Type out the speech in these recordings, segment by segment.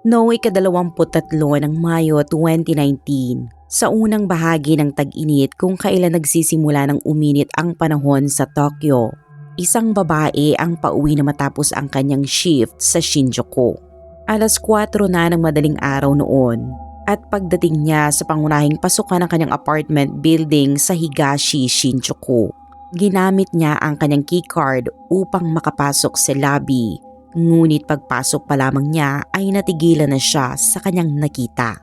Noong ika-23 ng Mayo 2019, sa unang bahagi ng tag-init kung kailan nagsisimula ng uminit ang panahon sa Tokyo, isang babae ang pauwi na matapos ang kanyang shift sa Shinjuku. Alas 4 na ng madaling araw noon at pagdating niya sa pangunahing pasukan ng kanyang apartment building sa Higashi, Shinjuku, ginamit niya ang kanyang keycard upang makapasok sa lobby. Ngunit pagpasok pa lamang niya ay natigilan na siya sa kanyang nakita.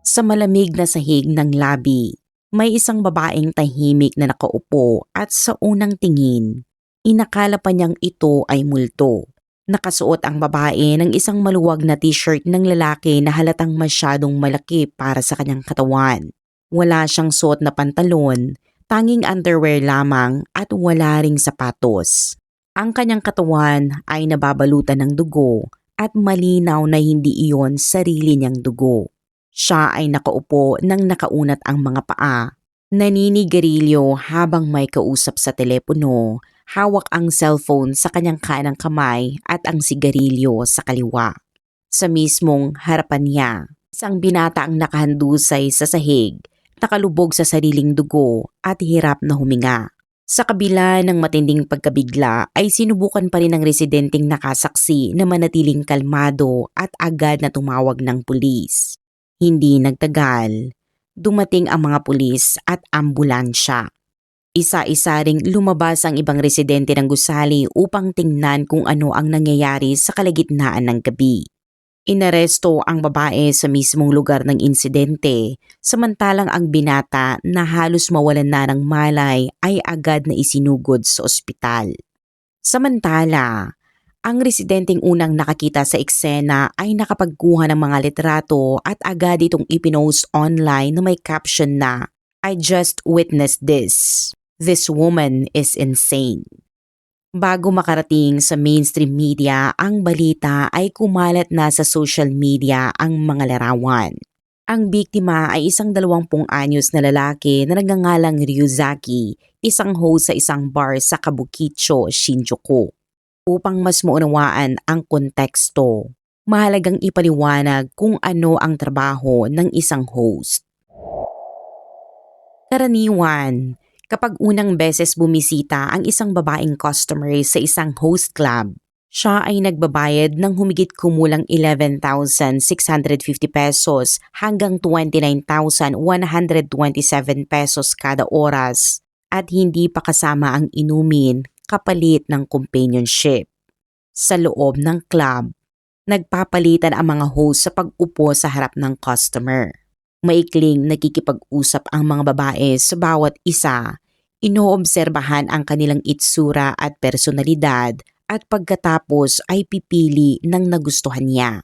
Sa malamig na sahig ng lobby, may isang babaeng tahimik na nakaupo at sa unang tingin, inakala pa niyang ito ay multo. Nakasuot ang babae ng isang maluwag na t-shirt ng lalaki na halatang masyadong malaki para sa kanyang katawan. Wala siyang suot na pantalon, tanging underwear lamang at wala ring sapatos. Ang kanyang katawan ay nababalutan ng dugo at malinaw na hindi iyon sarili niyang dugo. Siya ay nakaupo nang nakaunat ang mga paa, naninigarilyo habang may kausap sa telepono, hawak ang cellphone sa kanyang kanang kamay at ang sigarilyo sa kaliwa. Sa mismong harapan niya, isang binata ang nakahandusay sa sahig, nakalubog sa sariling dugo at hirap na huminga. Sa kabila ng matinding pagkabigla ay sinubukan pa rin ng residenteng nakasaksi na manatiling kalmado at agad na tumawag ng pulis. Hindi nagtagal, dumating ang mga pulis at ambulansya. Isa-isa ring lumabas ang ibang residente ng gusali upang tingnan kung ano ang nangyayari sa kalagitnaan ng gabi. Inaresto ang babae sa mismong lugar ng insidente, samantalang ang binata na halos mawalan na ng malay ay agad na isinugod sa ospital. Samantala, ang residenteng unang nakakita sa eksena ay nakapagkuha ng mga litrato at agad itong ipinost online na may caption na, "I just witnessed this. This woman is insane." Bago makarating sa mainstream media, ang balita ay kumalat na sa social media ang mga larawan. Ang biktima ay isang 20 anyos na lalaki na nagngangalang Ryuzaki, isang host sa isang bar sa Kabukicho, Shinjuku. Upang mas maunawaan ang konteksto, mahalagang ipaliwanag kung ano ang trabaho ng isang host. Karaniwan, kapag unang beses bumisita ang isang babaeng customer sa isang host club, siya ay nagbabayad ng humigit kumulang 11,650 pesos hanggang 29,127 pesos kada oras at hindi pa kasama ang inumin kapalit ng companionship. Sa loob ng club, nagpapalitan ang mga host sa pag-upo sa harap ng customer. Maikling nakikipag-usap ang mga babae sa bawat isa, inoobserbahan ang kanilang itsura at personalidad at pagkatapos ay pipili ng nagustuhan niya.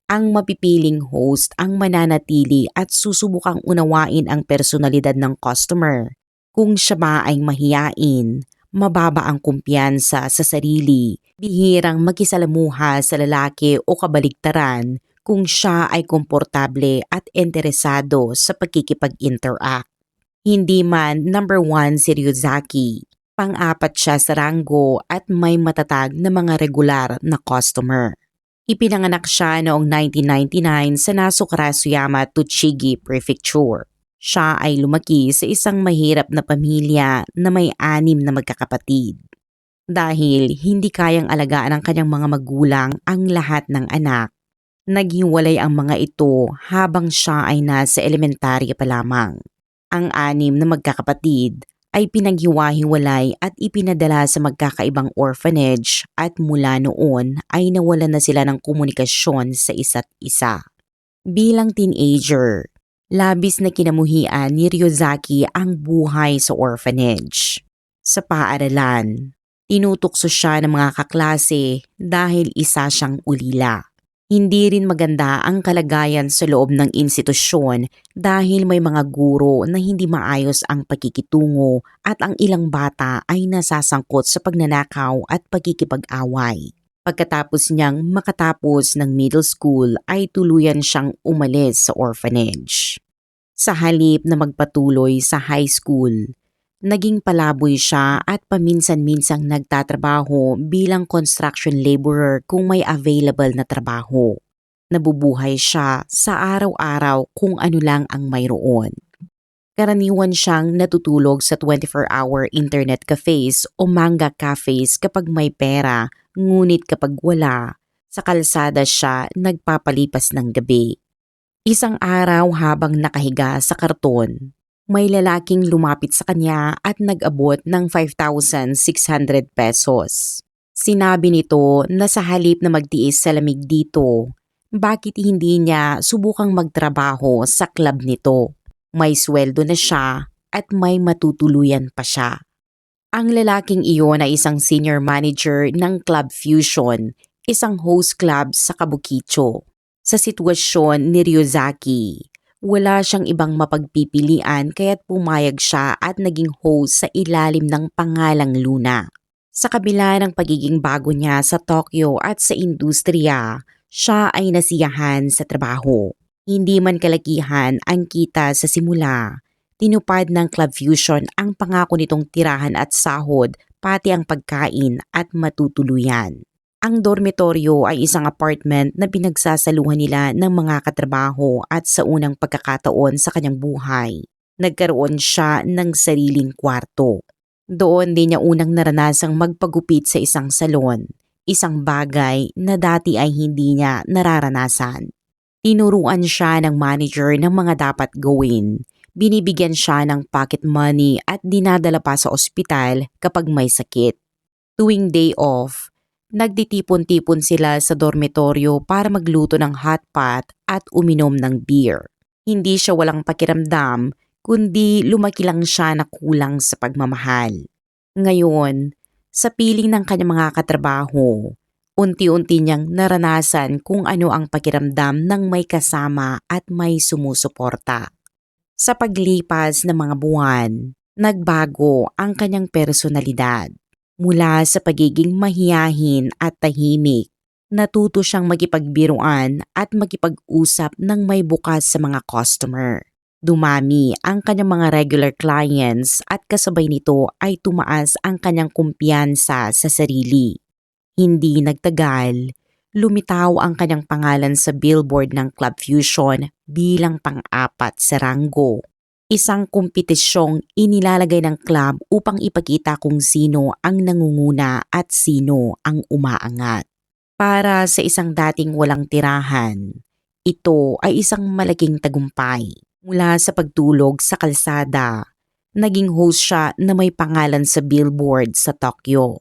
Ang mapipiling host ang mananatili at susubukang unawain ang personalidad ng customer. Kung siya ba ay mahiyain, mababa ang kumpiyansa sa sarili, bihirang makisalamuha sa lalaki o kabaligtaran, kung siya ay komportable at interesado sa pagkikipag-interact. Hindi man number 1 si Ryuzaki, pang-4 siya sa ranggo at may matatag na mga regular na customer. Ipinanganak siya noong 1999 sa Nasukarasuyama, Tochigi Prefecture. Siya ay lumaki sa isang mahirap na pamilya na may 6 na magkakapatid. Dahil hindi kayang alagaan ng kanyang mga magulang ang lahat ng anak, naghiwalay ang mga ito habang siya ay nasa elementarya pa lamang. Ang 6 na magkakapatid ay pinaghiwa-hiwalay at ipinadala sa magkakaibang orphanage at mula noon ay nawalan na sila ng komunikasyon sa isa't isa. Bilang teenager, labis na kinamuhian ni Ryuzaki ang buhay sa orphanage. Sa paaralan, tinutokso siya ng mga kaklase dahil isa siyang ulila. Hindi rin maganda ang kalagayan sa loob ng institusyon dahil may mga guro na hindi maayos ang pagkikitungo at ang ilang bata ay nasasangkot sa pagnanakaw at pagkikipag-away. Pagkatapos niyang makatapos ng middle school ay tuluyan siyang umalis sa orphanage. Sa halip na magpatuloy sa high school, naging palaboy siya at paminsan-minsang nagtatrabaho bilang construction laborer kung may available na trabaho. Nabubuhay siya sa araw-araw kung ano lang ang mayroon. Karaniwan siyang natutulog sa 24-hour internet cafes o manga cafes kapag may pera, ngunit kapag wala, sa kalsada siya nagpapalipas ng gabi. Isang araw habang nakahiga sa karton, may lalaking lumapit sa kanya at nag-abot ng 5,600 pesos. Sinabi nito na sa halip na magtiis sa lamig dito, bakit hindi niya subukang magtrabaho sa club nito? May sweldo na siya at may matutuluyan pa siya. Ang lalaking iyon ay isang senior manager ng Club Fusion, isang host club sa Kabukicho. Sa sitwasyon ni Ryuzaki, wala siyang ibang mapagpipilian kaya't pumayag siya at naging host sa ilalim ng pangalang Luna. Sa kabila ng pagiging bago niya sa Tokyo at sa industriya, siya ay nasiyahan sa trabaho. Hindi man kalakihan ang kita sa simula, tinupad ng Club Fusion ang pangako nitong tirahan at sahod pati ang pagkain at matutuluyan. Ang dormitoryo ay isang apartment na pinagsasaluhan nila ng mga katrabaho at sa unang pagkakataon sa kanyang buhay, nagkaroon siya ng sariling kwarto. Doon din niya unang naranasang magpagupit sa isang salon, isang bagay na dati ay hindi niya nararanasan. Tinuruan siya ng manager ng mga dapat gawin. Binibigyan siya ng pocket money at dinadala pa sa ospital kapag may sakit. Tuwing day off, nagtitipon-tipon sila sa dormitoryo para magluto ng hot pot at uminom ng beer. Hindi siya walang pakiramdam, kundi lumaki lang siya na kulang sa pagmamahal. Ngayon, sa piling ng kanyang mga katrabaho, unti-unti niyang naranasan kung ano ang pakiramdam ng may kasama at may sumusuporta. Sa paglipas ng mga buwan, nagbago ang kanyang personalidad. Mula sa pagiging mahiyahin at tahimik, natuto siyang makipagbiruan at makipag-usap ng may bukas sa mga customer. Dumami ang kanyang mga regular clients at kasabay nito ay tumaas ang kanyang kumpiyansa sa sarili. Hindi nagtagal, lumitaw ang kanyang pangalan sa billboard ng Club Fusion bilang pang-apat sa ranggo. Isang kompetisyong inilalagay ng club upang ipakita kung sino ang nangunguna at sino ang umaangat. Para sa isang dating walang tirahan, ito ay isang malaking tagumpay. Mula sa pagtulog sa kalsada, naging host siya na may pangalan sa billboard sa Tokyo.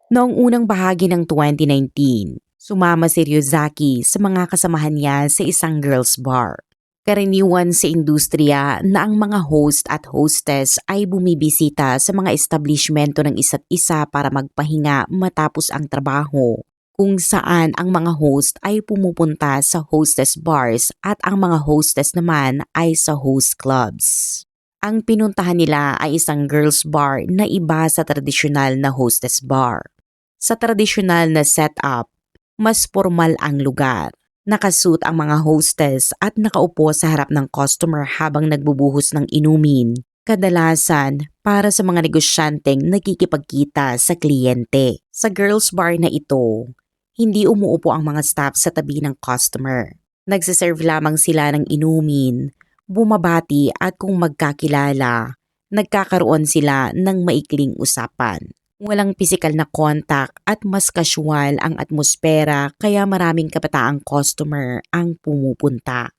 Noong unang bahagi ng 2019, sumama si Ryuzaki sa mga kasamahan niya sa isang girls bar. Karaniwan sa industriya na ang mga host at hostess ay bumibisita sa mga establishmento ng isa't isa para magpahinga matapos ang trabaho, kung saan ang mga host ay pumupunta sa hostess bars at ang mga hostess naman ay sa host clubs. Ang pinuntahan nila ay isang girls bar na iba sa tradisyonal na hostess bar. Sa tradisyonal na setup, mas formal ang lugar. Nakasuot ang mga hostess at nakaupo sa harap ng customer habang nagbubuhos ng inumin, kadalasan para sa mga negosyanteng nakikipagkita sa kliyente. Sa girls bar na ito, hindi umuupo ang mga staff sa tabi ng customer. Nagsiserve lamang sila ng inumin, bumabati at kung magkakilala, nagkakaroon sila ng maikling usapan. Walang pisikal na contact at mas casual ang atmosfera kaya maraming kabataang customer ang pumupunta.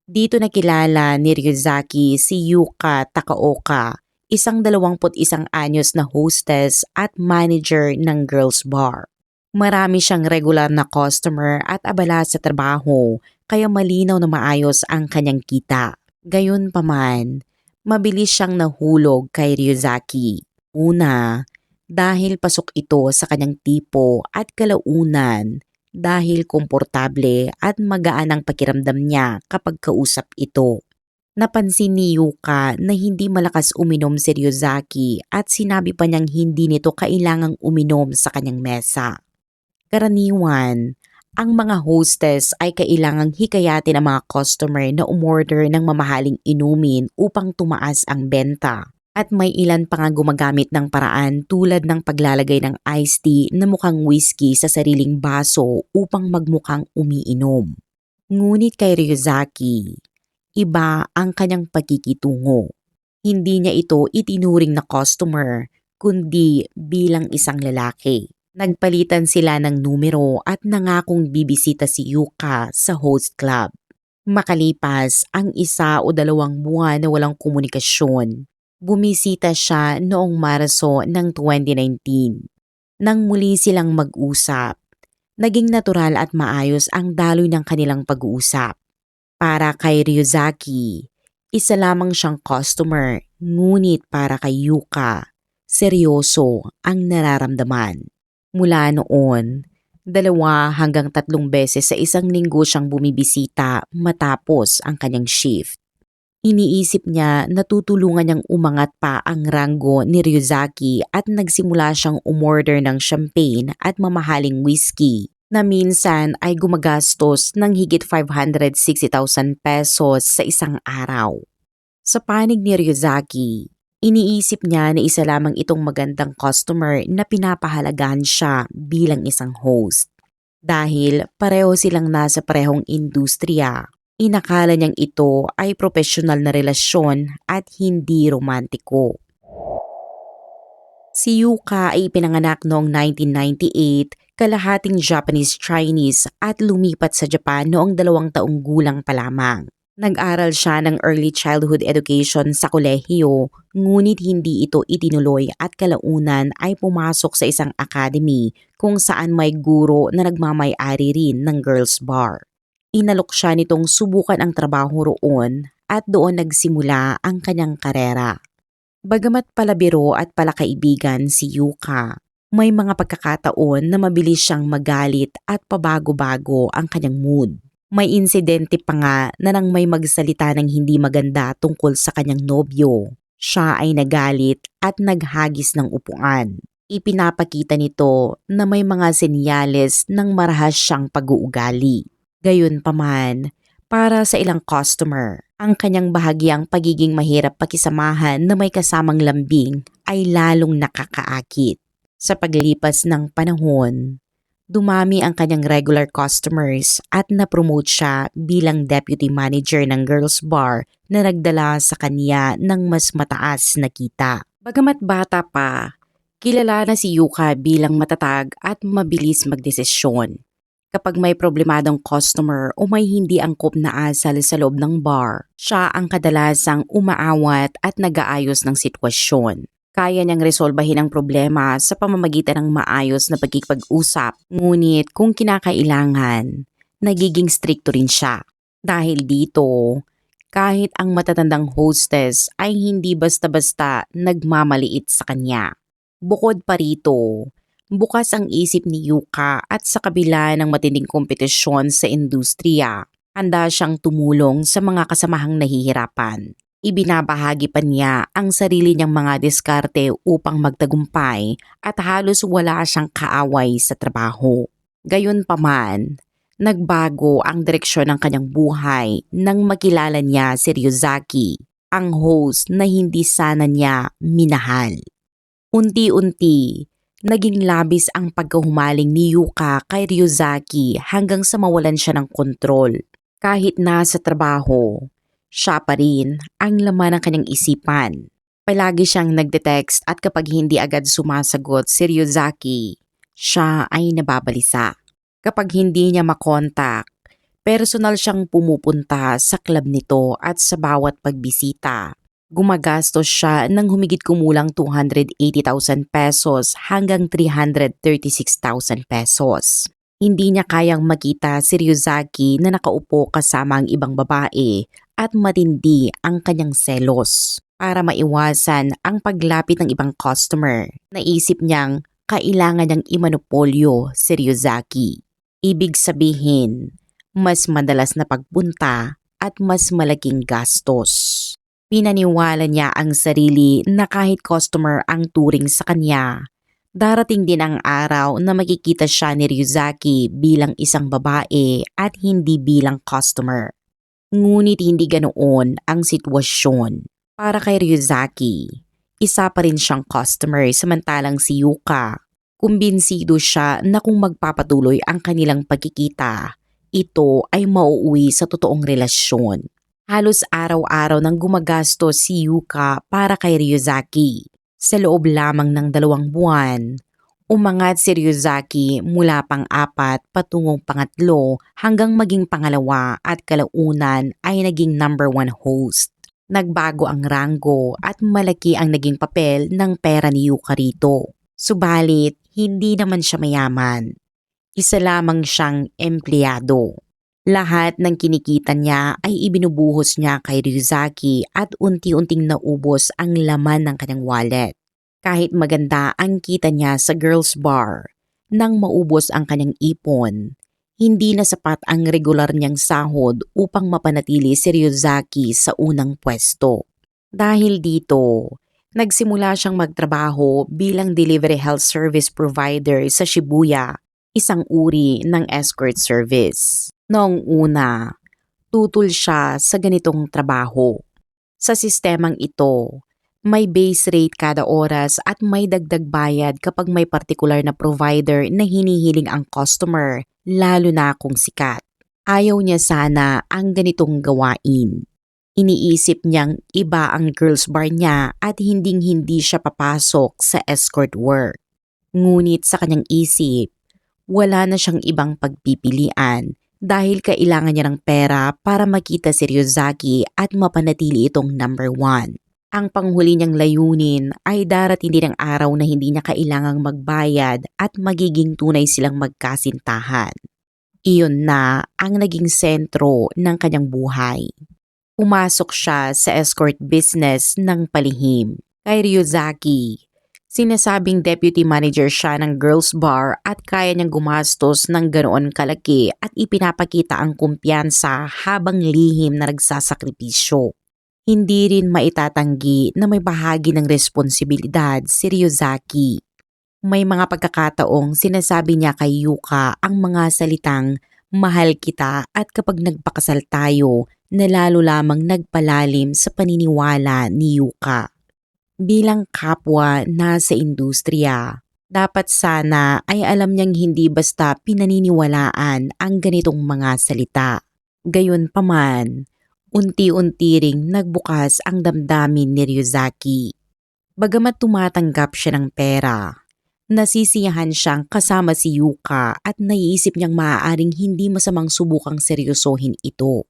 Dito nakilala ni Ryuzaki si Yuka Takaoka, isang 21 anyos na hostess at manager ng girls bar. Marami siyang regular na customer at abala sa trabaho kaya malinaw na maayos ang kanyang kita. Gayunpaman, mabilis siyang nahulog kay Ryuzaki. Una, dahil pasok ito sa kanyang tipo at kalaunan dahil komportable at magaan ang pakiramdam niya kapag kausap ito. Napansin ni Yuka na hindi malakas uminom si Ryuzaki at sinabi pa niyang hindi nito kailangang uminom sa kanyang mesa. Karaniwan, ang mga hostess ay kailangang hikayatin ang mga customer na umorder ng mamahaling inumin upang tumaas ang benta. At may ilan pa nga gumagamit ng paraan tulad ng paglalagay ng iced tea na mukhang whiskey sa sariling baso upang magmukhang umiinom. Ngunit kay Ryuzaki, iba ang kanyang pagkikitungo. Hindi niya ito itinuring na customer, kundi bilang isang lalaki. Nagpalitan sila ng numero at nangakong bibisita si Yuka sa host club. Makalipas ang 1 o 2 buwan na walang komunikasyon, bumisita siya noong Marso ng 2019. Nang muli silang mag-usap, naging natural at maayos ang daloy ng kanilang pag-uusap. Para kay Ryuzaki, isa lamang siyang customer, ngunit para kay Yuka, seryoso ang nararamdaman. Mula noon, 2 hanggang 3 beses sa isang linggo siyang bumibisita matapos ang kanyang shift. Iniisip niya na tutulungan niyang umangat pa ang ranggo ni Ryuzaki at nagsimula siyang umorder ng champagne at mamahaling whiskey na minsan ay gumagastos ng higit 560,000 pesos sa isang araw. Sa panig ni Ryuzaki, iniisip niya na isa lamang itong magandang customer na pinapahalagahan siya bilang isang host. Dahil pareho silang nasa parehong industriya, inakala niyang ito ay profesional na relasyon at hindi romantiko. Si Yuka ay pinanganak noong 1998, kalahating Japanese-Chinese at lumipat sa Japan noong 2 taong gulang pa lamang. Nag-aral siya ng early childhood education sa kolehiyo, ngunit hindi ito itinuloy at kalaunan ay pumasok sa isang academy kung saan may guro na nagmamay-ari rin ng girls bar. Inalok siya nitong subukan ang trabaho roon at doon nagsimula ang kanyang karera. Bagamat palabiro at palakaibigan si Yuka, may mga pagkakataon na mabilis siyang magalit at pabago-bago ang kanyang mood. May insidente pa nga na nang may magsalita ng hindi maganda tungkol sa kanyang nobyo, siya ay nagalit at naghagis ng upuan. Ipinapakita nito na may mga senyales ng marahas siyang pag-uugali. Gayunpaman, para sa ilang customer, ang kanyang bahagyang pagiging mahirap pakisamahan na may kasamang lambing ay lalong nakakaakit. Sa paglipas ng panahon, dumami ang kanyang regular customers at na-promote siya bilang deputy manager ng girls bar na nagdala sa kanya ng mas mataas na kita. Bagamat bata pa, kilala na si Yuka bilang matatag at mabilis magdesisyon. Kapag may problemadong customer o may hindi angkop na asal sa loob ng bar, siya ang kadalasang umaawat at nag-aayos ng sitwasyon. Kaya niyang resolbahin ang problema sa pamamagitan ng maayos na pagkikipag-usap. Ngunit kung kinakailangan, nagiging strikto rin siya. Dahil dito, kahit ang matatandang hostess ay hindi basta-basta nagmamaliit sa kanya. Bukod pa rito, bukas ang isip ni Yuka at sa kabila ng matinding kompetisyon sa industriya, handa siyang tumulong sa mga kasamahang nahihirapan. Ibinabahagi pa niya ang sarili niyang mga diskarte upang magtagumpay at halos wala siyang kaaway sa trabaho. Gayunpaman, nagbago ang direksyon ng kanyang buhay nang makilala niya si Ryuzaki, ang host na hindi sana niya minahal. Unti-unti, naging labis ang pagkahumaling ni Yuka kay Ryuzaki hanggang sa mawalan siya ng kontrol. Kahit nasa trabaho, siya pa rin ang laman ng kanyang isipan. Palagi siyang nagde-text at kapag hindi agad sumasagot si Ryuzaki, siya ay nababalisa. Kapag hindi niya makontak, personal siyang pumupunta sa club nito at sa bawat pagbisita. Gumagastos siya ng humigit kumulang 280,000 pesos hanggang 336,000 pesos. Hindi niya kayang makita si Ryuzaki na nakaupo kasama ang ibang babae at matindi ang kanyang selos. Para maiwasan ang paglapit ng ibang customer, naisip niyang kailangan niyang imanopolyo si Ryuzaki. Ibig sabihin, mas madalas na pagpunta at mas malaking gastos. Pinaniwala niya ang sarili na kahit customer ang turing sa kanya, darating din ang araw na makikita siya ni Ryuzaki bilang isang babae at hindi bilang customer. Ngunit hindi ganoon ang sitwasyon. Para kay Ryuzaki, Isa pa rin siyang customer samantalang si Yuka. Kumbinsido siya na kung magpapatuloy ang kanilang pagkikita, ito ay mauuwi sa totoong relasyon. Halos araw-araw nang gumagastos si Yuka para kay Ryuzaki. Sa loob lamang ng 2 buwan, umangat si Ryuzaki mula pang-4 patungong pangatlo hanggang maging pangalawa at kalaunan ay naging number 1 host. Nagbago ang ranggo at malaki ang naging papel ng pera ni Yuka rito. Subalit, hindi naman siya mayaman. Isa lamang siyang empleyado. Lahat ng kinikita niya ay ibinubuhos niya kay Ryuzaki at unti-unting naubos ang laman ng kanyang wallet. Kahit maganda ang kita niya sa girls bar, nang maubos ang kanyang ipon, hindi na sapat ang regular niyang sahod upang mapanatili si Ryuzaki sa unang pwesto. Dahil dito, nagsimula siyang magtrabaho bilang delivery health service provider sa Shibuya, isang uri ng escort service. Noong una, tutol siya sa ganitong trabaho. Sa sistemang ito, may base rate kada oras at may dagdag bayad kapag may partikular na provider na hinihiling ang customer, lalo na kung sikat. Ayaw niya sana ang ganitong gawain. Iniisip niyang iba ang girls bar niya at hinding-hindi siya papasok sa escort work. Ngunit sa kanyang isip, wala na siyang ibang pagpipilian dahil kailangan niya ng pera para makita si Ryuzaki at mapanatili itong number 1. Ang panghuli niyang layunin ay darating din ang araw na hindi niya kailangang magbayad at magiging tunay silang magkasintahan. Iyon na ang naging sentro ng kanyang buhay. Pumasok siya sa escort business ng palihim. Kay Ryuzaki, sinasabing deputy manager siya ng girls bar at kaya niyang gumastos ng ganoon kalaki at ipinapakita ang kumpiyansa habang lihim na nagsasakripisyo. Hindi rin maitatanggi na may bahagi ng responsibilidad si Ryuzaki. May mga pagkakataong sinasabi niya kay Yuka ang mga salitang mahal kita at kapag nagpakasal tayo na lalo lamang nagpalalim sa paniniwala ni Yuka. Bilang kapwa nasa industriya, dapat sana ay alam niyang hindi basta pinaniniwalaan ang ganitong mga salita. Gayunpaman, unti-unti ring nagbukas ang damdamin ni Ryuzaki. Bagamat tumatanggap siya ng pera, nasisiyahan siyang kasama si Yuka at naiisip niyang maaaring hindi masamang subukang seryosohin ito.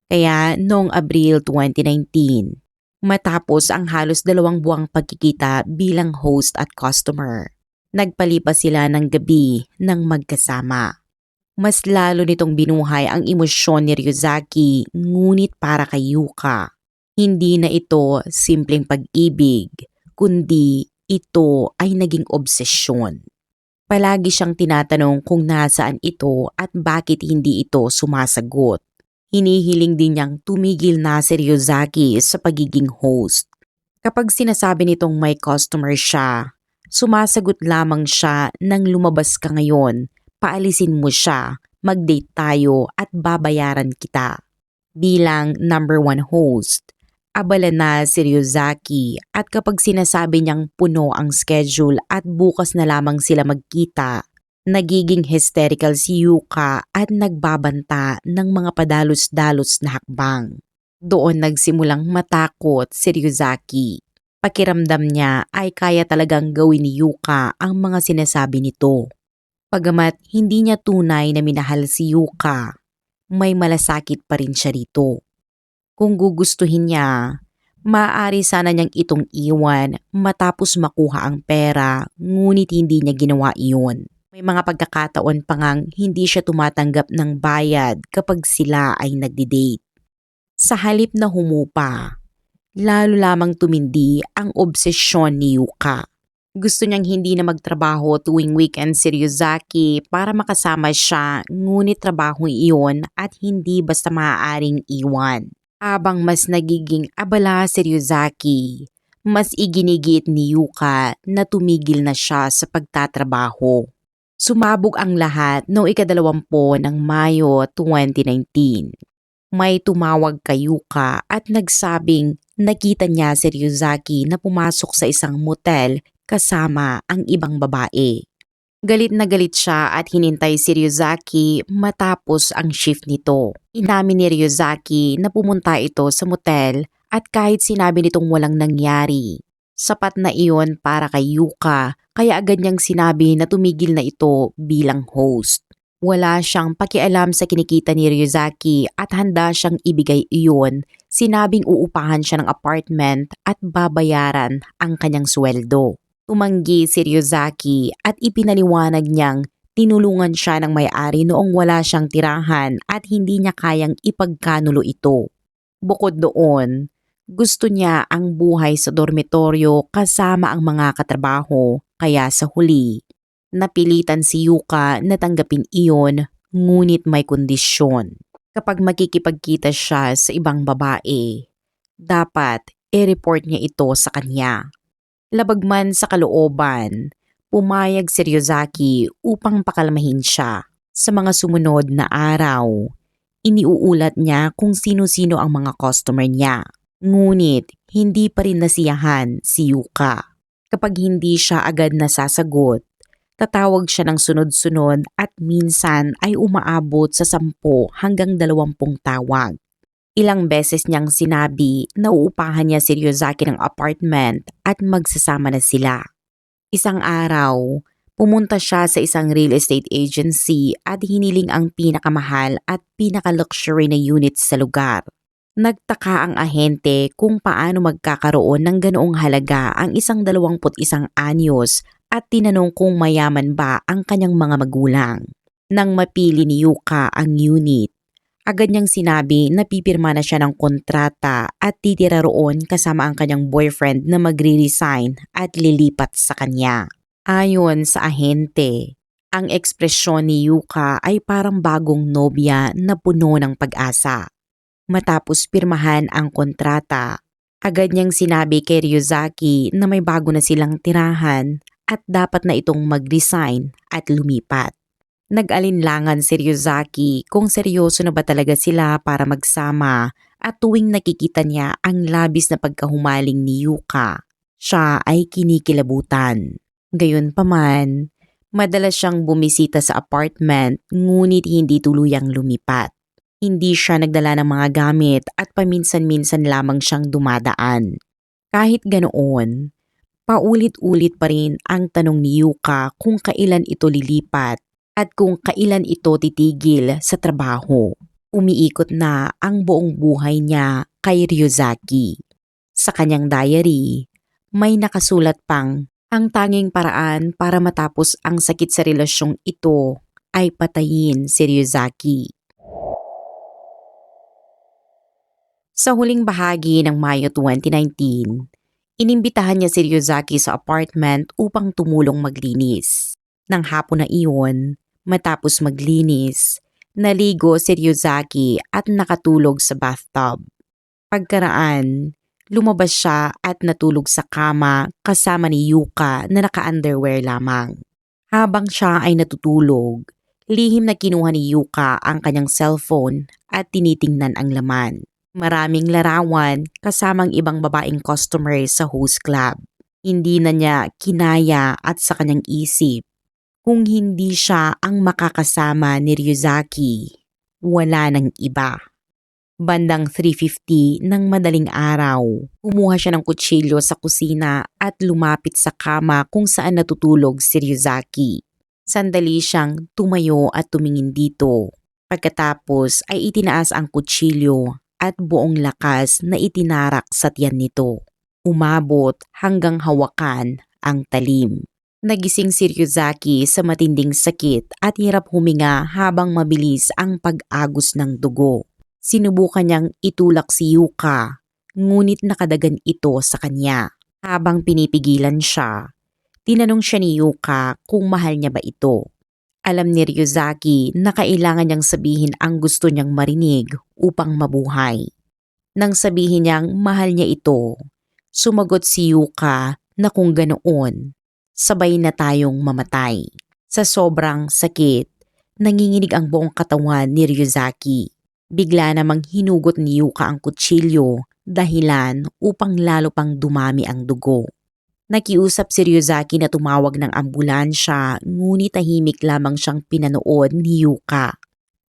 Kaya noong Abril 2019, matapos ang halos 2 buwang pagkikita bilang host at customer, nagpalipas sila ng gabi ng magkasama. Mas lalo nitong binuhay ang emosyon ni Ryuzaki ngunit para kay Yuka. Hindi na ito simpleng pag-ibig, kundi ito ay naging obsesyon. Palagi siyang tinatanong kung nasaan ito at bakit hindi ito sumasagot. Hinihiling din niyang tumigil na si Ryuzaki sa pagiging host. Kapag sinasabi nitong may customer siya, sumasagot lamang siya nang lumabas ka ngayon. Paalisin mo siya, mag-date tayo at babayaran kita. Bilang number 1 host, abala na si Ryuzaki at kapag sinasabi niyang puno ang schedule at bukas na lamang sila magkita, nagiging hysterical si Yuka at nagbabanta ng mga padalos-dalos na hakbang. Doon nagsimulang matakot si Ryuzaki. Pakiramdam niya ay kaya talagang gawin ni Yuka ang mga sinasabi nito. Pagamat hindi niya tunay na minahal si Yuka, may malasakit pa rin siya rito. Kung gugustuhin niya, maaari sana niyang itong iwan matapos makuha ang pera ngunit hindi niya ginawa iyon. May mga pagkakataon pa ngang hindi siya tumatanggap ng bayad kapag sila ay nagdi-date. Sa halip na humupa, lalo lamang tumindi ang obsesyon ni Yuka. Gusto niyang hindi na magtrabaho tuwing weekend si Ryuzaki para makasama siya ngunit trabaho iyon at hindi basta maaaring iwan. Habang mas nagiging abala si Ryuzaki, mas iginigit ni Yuka na tumigil na siya sa pagtatrabaho. Sumabog ang lahat noong 20 ng Mayo 2019. May tumawag kay Yuka at nagsabing Nakita niya si Ryuzaki na pumasok sa isang motel kasama ang ibang babae. Galit na galit siya at hinintay si Ryuzaki matapos ang shift nito. Inamin ni Ryuzaki na pumunta ito sa motel at kahit sinabi nitong walang nangyari. Sapat na iyon para kay Yuka kaya agad niyang sinabi na tumigil na ito bilang host. Wala siyang pakialam sa kinikita ni Ryuzaki at handa siyang ibigay iyon. Sinabing uupahan siya ng apartment at babayaran ang kanyang sweldo. Tumanggi si Ryuzaki at ipinaliwanag niyang tinulungan siya ng may-ari noong wala siyang tirahan at hindi niya kayang ipagkanulo ito. Bukod doon, gusto niya ang buhay sa dormitoryo kasama ang mga katrabaho kaya sa huli, napilitan si Yuka na tanggapin iyon ngunit may kondisyon. Kapag makikipagkita siya sa ibang babae, dapat i-report niya ito sa kanya. Labag man sa kalooban, pumayag si Ryuzaki upang pakalmahin siya. Sa mga sumunod na araw, iniuulat niya kung sino-sino ang mga customer niya. Ngunit hindi pa rin nasiyahan si Yuka. Kapag hindi siya agad nasasagot, tatawag siya ng sunod-sunod at minsan ay umaabot sa 10 hanggang 20 tawag. Ilang beses niyang sinabi na uupahan niya si Ryuzaki ng apartment at magsasama na sila. Isang araw, pumunta siya sa isang real estate agency at hiniling ang pinakamahal at pinaka-luxury na unit sa lugar. Nagtaka ang ahente kung paano magkakaroon ng ganoong halaga ang isang 21 anyos at tinanong kung mayaman ba ang kanyang mga magulang. Nang mapili ni Yuka ang unit, agad niyang sinabi na pipirma na siya ng kontrata at titira roon kasama ang kanyang boyfriend na magre-resign at lilipat sa kanya. Ayon sa ahente, ang ekspresyon ni Yuka ay parang bagong nobya na puno ng pag-asa. Matapos pirmahan ang kontrata, agad niyang sinabi kay Ryuzaki na may bago na silang tirahan at dapat na itong mag-resign at lumipat. Nag-alinlangan si Ryuzaki kung seryoso na ba talaga sila para magsama at tuwing nakikita niya ang labis na pagkahumaling ni Yuka, siya ay kinikilabutan. Gayunpaman, madalas siyang bumisita sa apartment ngunit hindi tuluyang lumipat. Hindi siya nagdala ng mga gamit at paminsan-minsan lamang siyang dumadaan. Kahit ganoon, paulit-ulit pa rin ang tanong ni Yuka kung kailan ito lilipat at kung kailan ito titigil sa trabaho. Umiikot na ang buong buhay niya kay Ryuzaki. Sa kanyang diary, may nakasulat pang ang tanging paraan para matapos ang sakit sa relasyong ito ay patayin si Ryuzaki. Sa huling bahagi ng Mayo 2019, inimbitahan niya si Ryuzaki sa apartment upang tumulong maglinis. Nang hapon na iyon, matapos maglinis, naligo si Ryuzaki at nakatulog sa bathtub. Pagkaraan, lumabas siya at natulog sa kama kasama ni Yuka na naka-underwear lamang. Habang siya ay natutulog, lihim na kinuha ni Yuka ang kanyang cellphone at tinitingnan ang laman. Maraming larawan kasamang ibang babaeng customer sa host club. Hindi na niya kinaya at sa kanyang isip, kung hindi siya ang makakasama ni Ryuzaki, wala nang iba. Bandang 3:50 ng madaling araw, kumuha siya ng kutsilyo sa kusina at lumapit sa kama kung saan natutulog si Ryuzaki. Sandali siyang tumayo at tumingin dito. Pagkatapos ay itinaas ang kutsilyo at buong lakas na itinarak sa tiyan nito. Umabot hanggang hawakan ang talim. Nagising si Ryuzaki sa matinding sakit at hirap huminga habang mabilis ang pag-agos ng dugo. Sinubukan niyang itulak si Yuka, ngunit nakadagan ito sa kanya. Habang pinipigilan siya, tinanong siya ni Yuka kung mahal niya ba ito. Alam ni Ryuzaki na kailangan niyang sabihin ang gusto niyang marinig upang mabuhay. Nang sabihin niyang mahal niya ito, sumagot si Yuka na kung ganoon, sabay na tayong mamatay. Sa sobrang sakit, nanginginig ang buong katawan ni Ryuzaki. Bigla namang hinugot ni Yuka ang kutsilyo dahilan upang lalo pang dumami ang dugo. Nakiusap si Ryuzaki na tumawag ng ambulansya ngunit tahimik lamang siyang pinanood ni Yuka.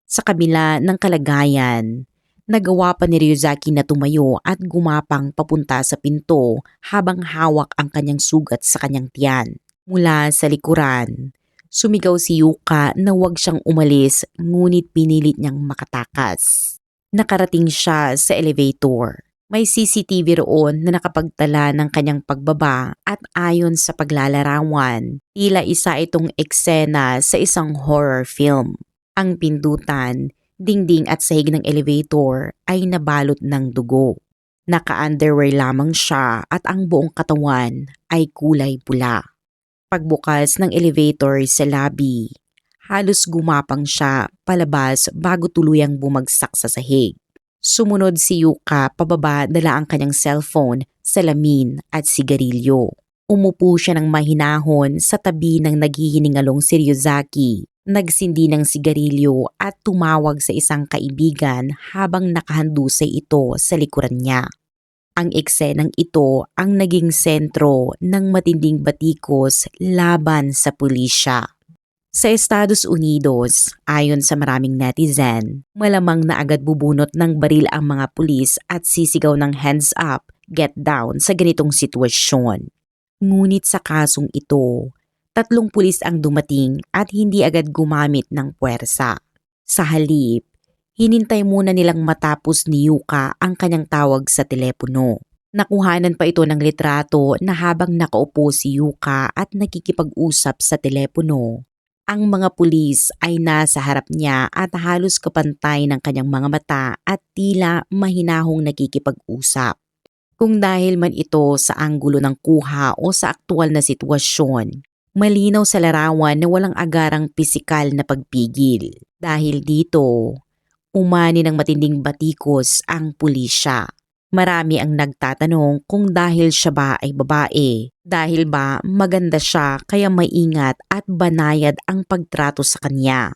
Sa kabila ng kalagayan, nagawa pa ni Ryuzaki na tumayo at gumapang papunta sa pinto habang hawak ang kanyang sugat sa kanyang tiyan. Mula sa likuran, sumigaw si Yuka na huwag siyang umalis ngunit pinilit niyang makatakas. Nakarating siya sa elevator. May CCTV roon na nakapagtala ng kanyang pagbaba at ayon sa paglalarawan, tila isa itong eksena sa isang horror film. Ang pindutan, dingding at sahig ng elevator ay nabalot ng dugo. Naka-underwear lamang siya at ang buong katawan ay kulay pula. Pagbukas ng elevator sa lobby, halos gumapang siya palabas bago tuluyang bumagsak sa sahig. Sumunod si Yuka pababa, dala ang kanyang cellphone, salamin at sigarilyo. Umupo siya ng mahinahon sa tabi ng naghihiningalong si Ryuzaki. Nagsindi ng sigarilyo at tumawag sa isang kaibigan habang nakahandusay ito sa likuran niya. Ang eksenang ito ang naging sentro ng matinding batikos laban sa pulisya. Sa Estados Unidos, ayon sa maraming netizen, malamang na agad bubunot ng baril ang mga pulis at sisigaw ng hands up, get down sa ganitong sitwasyon. Ngunit sa kasong ito, 3 pulis ang dumating at hindi agad gumamit ng puwersa. Sa halip, hinintay muna nilang matapos ni Yuka ang kanyang tawag sa telepono. Nakuhanan pa ito ng litrato na habang nakaupo si Yuka at nakikipag-usap sa telepono, ang mga pulis ay nasa harap niya at halos kapantay ng kanyang mga mata at tila mahinahong nakikipag-usap. Kung dahil man ito sa anggulo ng kuha o sa aktual na sitwasyon, malinaw sa larawan na walang agarang pisikal na pagpigil. Dahil dito, umani ng matinding batikos ang pulisya. Marami ang nagtatanong kung dahil siya ba ay babae. Dahil ba maganda siya kaya maingat at banayad ang pagtrato sa kanya.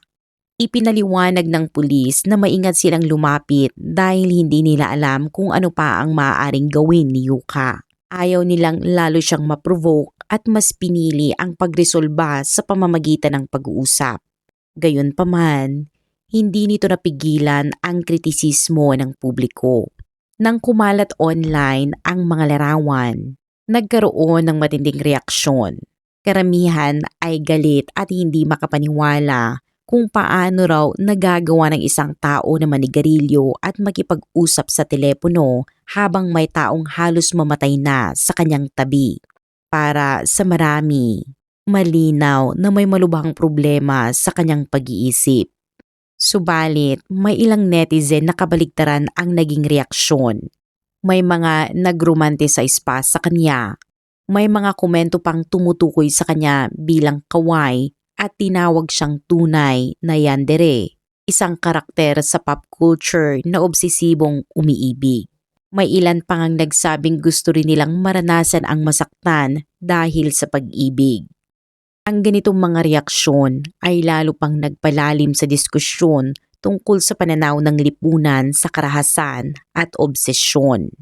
Ipinaliwanag ng pulis na maingat silang lumapit dahil hindi nila alam kung ano pa ang maaaring gawin ni Yuka. Ayaw nilang lalo siyang ma-provoke at mas pinili ang pagresolba sa pamamagitan ng pag-uusap. Gayunpaman, hindi nito napigilan ang kritisismo ng publiko. Nang kumalat online ang mga larawan, nagkaroon ng matinding reaksyon. Karamihan ay galit at hindi makapaniwala kung paano raw nagagawa ng isang tao na manigarilyo at makipag-usap sa telepono habang may taong halos mamatay na sa kanyang tabi. Para sa marami, malinaw na may malubhang problema sa kanyang pag-iisip. Subalit, may ilang netizen na kabaligtaran ang naging reaksyon. May mga nag-romanticize pa sa kanya. May mga komento pang tumutukoy sa kanya bilang kaway at tinawag siyang tunay na yandere, isang karakter sa pop culture na obsesibong umiibig. May ilan pang ang nagsabing gusto rin nilang maranasan ang masaktan dahil sa pag-ibig. Ang ganitong mga reaksyon ay lalo pang nagpalalim sa diskusyon tungkol sa pananaw ng lipunan sa karahasan at obsesyon.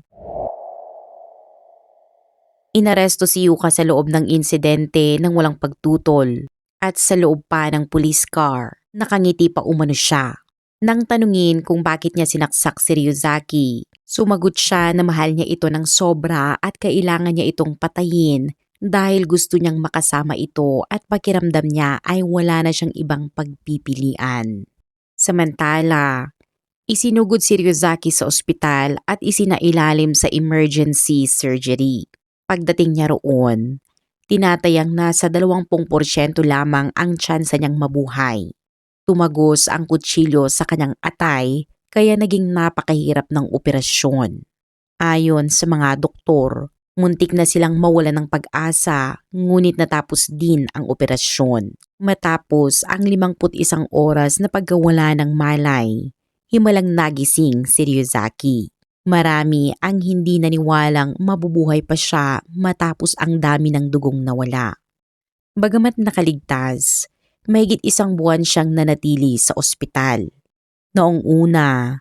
Inaresto si Yuka sa loob ng insidente ng walang pagtutol at sa loob pa ng police car. Nakangiti pa umano siya. Nang tanungin kung bakit niya sinaksak si Ryuzaki, sumagot siya na mahal niya ito ng sobra at kailangan niya itong patayin dahil gusto niyang makasama ito at pakiramdam niya ay wala na siyang ibang pagpipilian. Samantala, isinugod si Ryuzaki sa ospital at isinailalim sa emergency surgery. Pagdating niya roon, tinatayang nasa 20% lamang ang tsansa niyang mabuhay. Tumagos ang kutsilyo sa kanyang atay kaya naging napakahirap ng operasyon. Ayon sa mga doktor, muntik na silang mawalan ng pag-asa ngunit natapos din ang operasyon. Matapos ang 51 oras na pagkawala ng malay, himalang nagising si Ryuzaki. Marami ang hindi naniwalang mabubuhay pa siya matapos ang dami ng dugong nawala. Bagamat nakaligtas, mahigit 1 buwan siyang nanatili sa ospital. Noong una,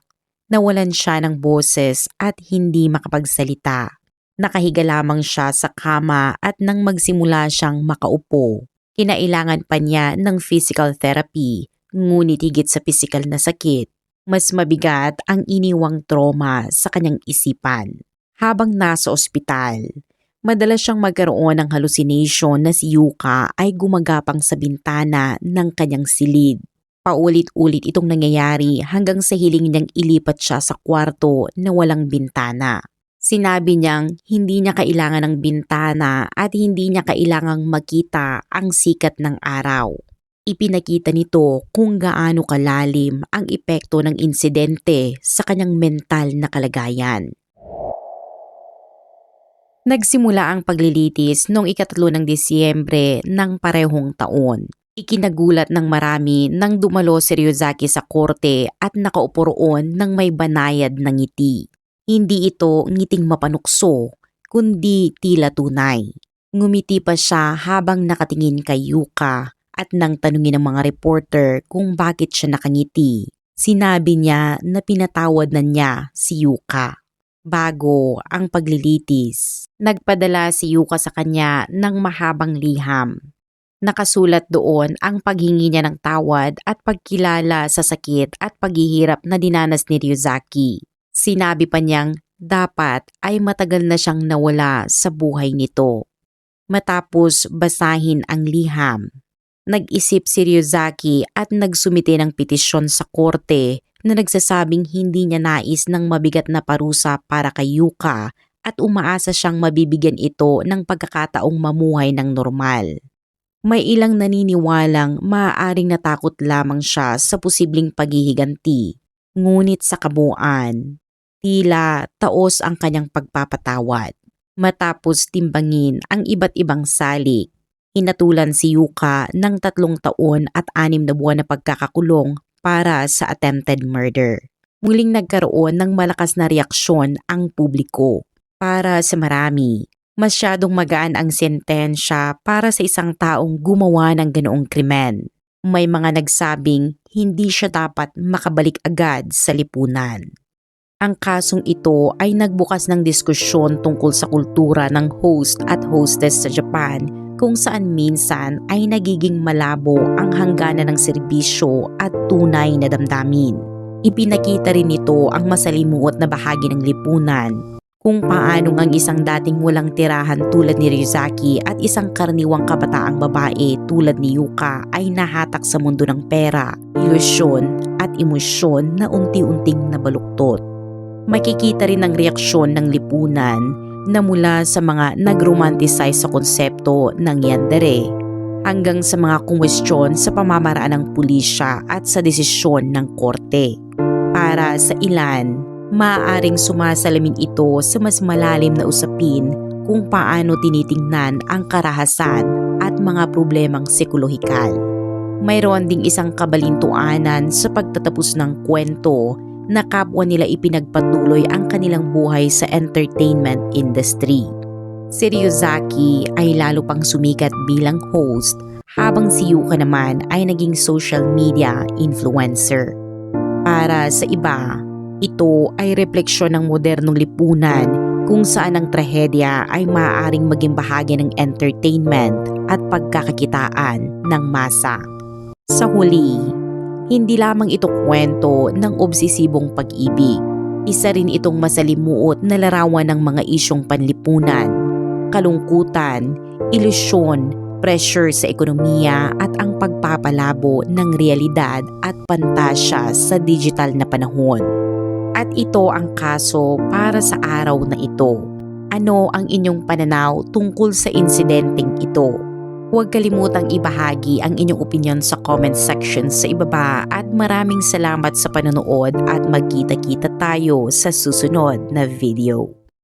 Nawalan siya ng boses at hindi makapagsalita. Nakahiga lamang siya sa kama at nang magsimula siyang makaupo, kinailangan pa niya ng physical therapy, ngunit higit sa physical na sakit, mas mabigat ang iniwang trauma sa kanyang isipan. Habang nasa ospital, madalas siyang magkaroon ng hallucination na si Yuka ay gumagapang sa bintana ng kanyang silid. Paulit-ulit itong nangyayari hanggang sa hiling niyang ilipat siya sa kwarto na walang bintana. Sinabi niyang hindi niya kailangan ng bintana at hindi niya kailangang makita ang sikat ng araw. Ipinakita nito kung gaano kalalim ang epekto ng insidente sa kanyang mental na kalagayan. Nagsimula ang paglilitis noong 3 ng Disyembre ng parehong taon. Ikinagulat ng marami nang dumalo si Ryuzaki sa korte at nakaupo roon ng may banayad na ngiti. Hindi ito ngiting mapanukso, kundi tila tunay. Ngumiti pa siya habang nakatingin kay Yuka at nang tanungin ng mga reporter kung bakit siya nakangiti. Sinabi niya na pinatawad na niya si Yuka. Bago ang paglilitis, nagpadala si Yuka sa kanya ng mahabang liham. Nakasulat doon ang paghingi niya ng tawad at pagkilala sa sakit at paghihirap na dinanas ni Ryuzaki. Sinabi pa niyang dapat ay matagal na siyang nawala sa buhay nito. Matapos basahin ang liham, nag-isip si Ryuzaki at nagsumite ng petisyon sa korte na nagsasabing hindi niya nais ng mabigat na parusa para kay Yuka at umaasa siyang mabibigyan ito ng pagkakataong mamuhay ng normal. May ilang naniniwalang maaaring natakot lamang siya sa posibleng paghihiganti, ngunit sa kabuuan, tila taos ang kanyang pagpapatawad. Matapos timbangin ang iba't ibang salik, hinatulan si Yuka ng 3 taon at 6 na buwan na pagkakakulong para sa attempted murder. Muling nagkaroon ng malakas na reaksyon ang publiko. Para sa marami, masyadong magaan ang sentensya para sa isang taong gumawa ng ganoong krimen. May mga nagsabing hindi siya dapat makabalik agad sa lipunan. Ang kasong ito ay nagbukas ng diskusyon tungkol sa kultura ng host at hostess sa Japan, kung saan minsan ay nagiging malabo ang hangganan ng serbisyo at tunay na damdamin. Ipinakita rin nito ang masalimuot na bahagi ng lipunan, kung paano ang isang dating walang tirahan tulad ni Ryuzaki at isang karaniwang kabataang babae tulad ni Yuka ay nahatak sa mundo ng pera, ilusyon at emosyon na unti-unting nabaluktot. Makikita rin ang reaksyon ng lipunan na mula sa mga nag-romanticize sa konsepto ng yandere hanggang sa mga kumwestiyon sa pamamaraan ng pulisya at sa desisyon ng korte. Para sa ilan, maaaring sumasalamin ito sa mas malalim na usapin kung paano tinitingnan ang karahasan at mga problemang psikolohikal. Mayroon ding isang kabalintuanan sa pagtatapos ng kwento na kapwa nila ipinagpatuloy ang kanilang buhay sa entertainment industry. Si Ryuzaki ay lalo pang sumikat bilang host habang si Yuka naman ay naging social media influencer. Para sa iba, ito ay refleksyon ng modernong lipunan kung saan ang trahedya ay maaaring maging bahagi ng entertainment at pagkakakitaan ng masa. Sa huli, hindi lamang ito kwento ng obsesibong pag-ibig. Isa rin itong masalimuot na larawan ng mga isyong panlipunan, kalungkutan, ilusyon, pressure sa ekonomiya at ang pagpapalabo ng realidad at pantasya sa digital na panahon. At ito ang kaso para sa araw na ito. Ano ang inyong pananaw tungkol sa insidenteng ito? Huwag kalimutang ibahagi ang inyong opinion sa comment section sa ibaba at maraming salamat sa panonood at magkita-kita tayo sa susunod na video.